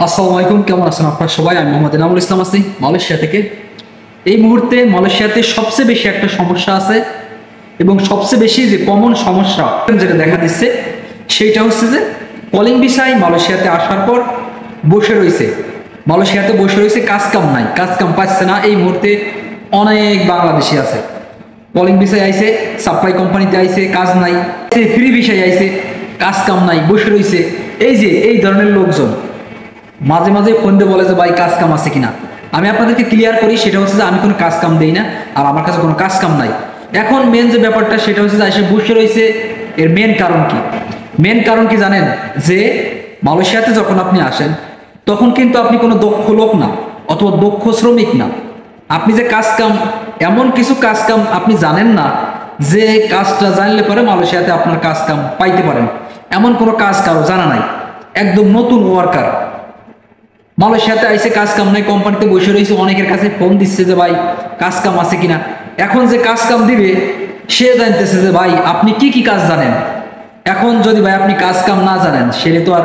আসসালামু আলাইকুম, কেমন আছেন আপনারা সবাই? আমি মোহাম্মদ এনামুল ইসলাম আছি মালয়েশিয়া থেকে। এই মুহূর্তে মালয়েশিয়াতে সবচেয়ে বেশি একটা সমস্যা আছে এবং সবচেয়ে বেশি যে কমন সমস্যা যেটা দেখা দিচ্ছে সেইটা হচ্ছে যে কলিং ভিসায় মালয়েশিয়াতে আসার পর মালয়েশিয়াতে বসে রয়েছে, কাজ কাম নাই, কাজ কাম পাচ্ছে না। এই মুহূর্তে অনেক বাংলাদেশি আছে, কলিং ভিসায় আইছে, সাপ্লাই কোম্পানিতে আইছে, কাজ নাই, ফ্রি ভিসায় আইছে, কাজ কাম নাই, বসে রয়েছে। এই ধরনের লোকজন মাঝে মাঝে ফোন দিয়ে বলে যে ভাই কাজ কাম আছে কিনা। আমি আপনাদেরকে ক্লিয়ার করি, সেটা হচ্ছে যে আমি কোনো কাজ কাম দেই না, আর আমার কাছে কোনো কাজ কাম নাই। এখন মেন যে ব্যাপারটা সেটা হচ্ছে যে এসে বসে রয়েছে, এর মেন কারণ কি? মেন কারণ কি জানেন? যে মালয়েশিয়াতে যখন আপনি আসেন তখন কিন্তু আপনি কোনো দক্ষ লোক না অথবা দক্ষ শ্রমিক না। আপনি যে কাজ কাম, এমন কিছু কাজ কাম আপনি জানেন না যে কাজটা জানলে পরে মালয়েশিয়াতে আপনার কাজ কাম পাইতে পারেন, এমন কোনো কাজ কারো জানা নাই। একদম নতুন ওয়ার্কার মালয়েশিয়াতে আইসে, কাজ কাম নাই, কোম্পানিতে বসে রয়েছে, অনেকের কাছে ফোন দিচ্ছে যে ভাই কাজ কাম আছে কিনা। এখন যে কাজ কাম দিবে সে জানতেছে যে ভাই আপনি কি কি কাজ জানেন। এখন যদি ভাই আপনি কাজ কাম না জানেন, সেটা তো আর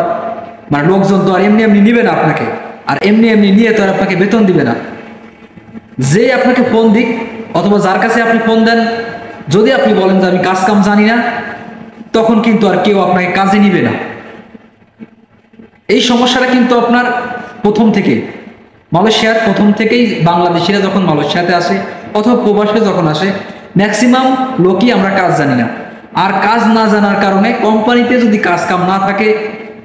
মানে লোকজন তো আর এমনি এমনি নিবে না আপনাকে, আর এমনি এমনি নিয়ে তো আর আপনাকে বেতন দিবে না। যে আপনাকে ফোন দিক অথবা যার কাছে আপনি ফোন দেন, যদি আপনি বলেন যে আমি কাজ কাম জানি না, তখন কিন্তু আর কেউ আপনাকে কাজে নিবে না। এই সমস্যাটা কিন্তু আপনার প্রথম থেকেই বাংলাদেশিরা যখন মালয়েশিয়াতে আসে অথবা প্রবাসে যখন আসে, ম্যাক্সিমাম লোকই আমরা কাজ জানি না। আর কাজ না জানার কারণে কোম্পানিতে যদি কাজ কাম না থাকে,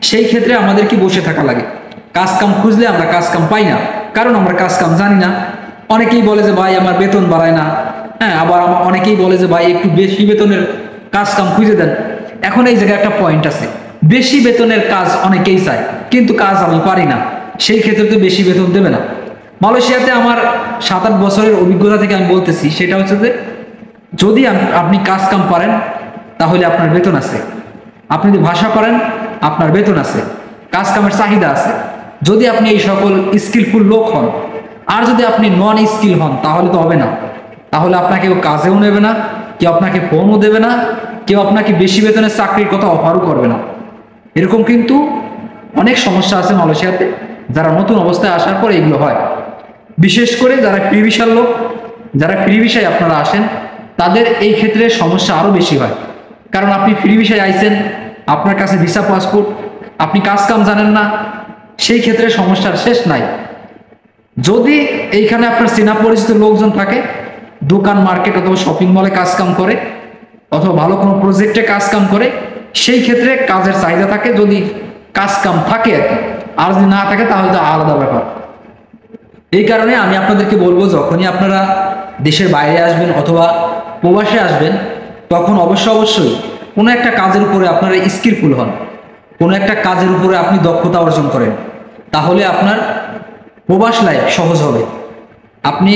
সেই ক্ষেত্রে আমাদের কি বসে থাকা লাগে। কাজ কাম খুঁজলে আমরা কাজ কাম পাই না, কারণ আমরা কাজ কাম জানি না। অনেকেই বলে যে ভাই আমার বেতন বাড়ায় না, হ্যাঁ, আবার অনেকেই বলে যে ভাই একটু বেশি বেতনের কাজ কাম খুঁজে দেন। এখন এই জায়গায় একটা পয়েন্ট আছে, বেশি বেতনের কাজ অনেকেই চায়, কিন্তু কাজ আমি পারি না, সেই ক্ষেত্রে তো বেশি বেতন দেবে না। মালয়েশিয়াতে আমার 7-8 বছরের অভিজ্ঞতা থেকে আমি বলতেছি, সেটা হচ্ছে যে যদি আপনি কাজ কাম পারেন তাহলে আপনার বেতন আছে। আপনি যদি ভাষা পারেন আপনার বেতন আছে, কাজ কামের চাহিদা আছে। যদি আপনি এই সকল স্কিলফুল লোক হন, আর যদি আপনি নন স্কিল হন তাহলে তো হবে না। তাহলে আপনাকে কেউ কাজেও নেবে না, কেউ আপনাকে ফোনও দেবে না, কেউ আপনাকে বেশি বেতনের চাকরির কথা অফারও করবে না। এরকম কিন্তু অনেক সমস্যা আছে মালয়েশিয়াতে, যারা নতুন অবস্থায় আসার পর এগুলো হয়। বিশেষ করে যারা প্রিভিসার লোক, যারা প্রিভিসায় আপনারা আসেন, তাদের এই ক্ষেত্রে সমস্যা আরও বেশি হয়। কারণ আপনি প্রিভিসায় আইছেন, আপনার কাছে ভিসা পাসপোর্ট, আপনি কাজ কাম জানেন না, সেই ক্ষেত্রে সমস্যার শেষ নাই। যদি এইখানে আপনার চেনা পরিচিত লোকজন থাকে, দোকান মার্কেট অথবা শপিং মলে কাজ কাম করে, অথবা ভালো কোনো প্রজেক্টে কাজ কাম করে, সেই ক্ষেত্রে কাজের চাহিদা থাকে, যদি কাজ কাম থাকে আর কি। আর যদি না থাকে তাহলে তো আলাদা ব্যাপার। এই কারণে আমি আপনাদেরকে বলবো, যখনই আপনারা দেশের বাইরে আসবেন অথবা প্রবাসে আসবেন, তখন অবশ্যই কোনো একটা কাজের উপরে আপনারা স্কিলফুল হন, কোনো একটা কাজের উপরে আপনি দক্ষতা অর্জন করেন, তাহলে আপনার প্রবাস লাইফ সহজ হবে। আপনি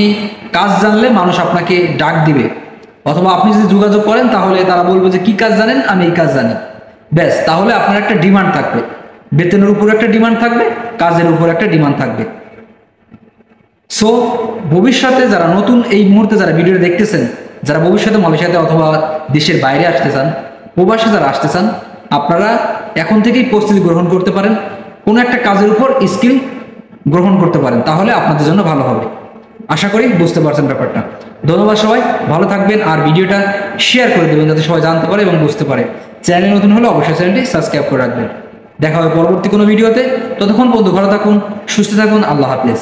কাজ জানলে মানুষ আপনাকে ডাক দিবে, অথবা আপনি যদি যোগাযোগ করেন তাহলে তারা বলবে যে কি কাজ জানেন, আমি এই কাজ জানি, ব্যাস। তাহলে আপনার একটা ডিমান্ড থাকবে, বেতনের উপর একটা ডিমান্ড থাকবে, কাজের উপর একটা ডিমান্ড থাকবে। সো ভবিষ্যতে যারা নতুন এই মুহূর্তে যারা ভিডিও দেখতেছেন, যারা ভবিষ্যতে মালয়েশিয়াতে অথবা দেশের বাইরে আসতে চান, প্রবাসে যারা আসতে চান, আপনারা এখন থেকেই প্রস্তুতি গ্রহণ করতে পারেন, কোনো একটা কাজের উপর স্কিল গ্রহণ করতে পারেন, তাহলে আপনাদের জন্য ভালো হবে। আশা করি বুঝতে পারছেন ব্যাপারটা। ধন্যবাদ, সবাই ভালো থাকবেন, আর ভিডিওটা শেয়ার করে দেবেন যাতে সবাই জানতে পারে এবং বুঝতে পারে। চ্যানেল নতুন হলে অবশ্যই চ্যানেলটি সাবস্ক্রাইব করে রাখবেন। দেখা হবে পরবর্তী কোনো ভিডিওতে। ততক্ষণ পর্যন্ত ভালো থাকুন, সুস্থ থাকুন, আল্লাহ হাফেজ।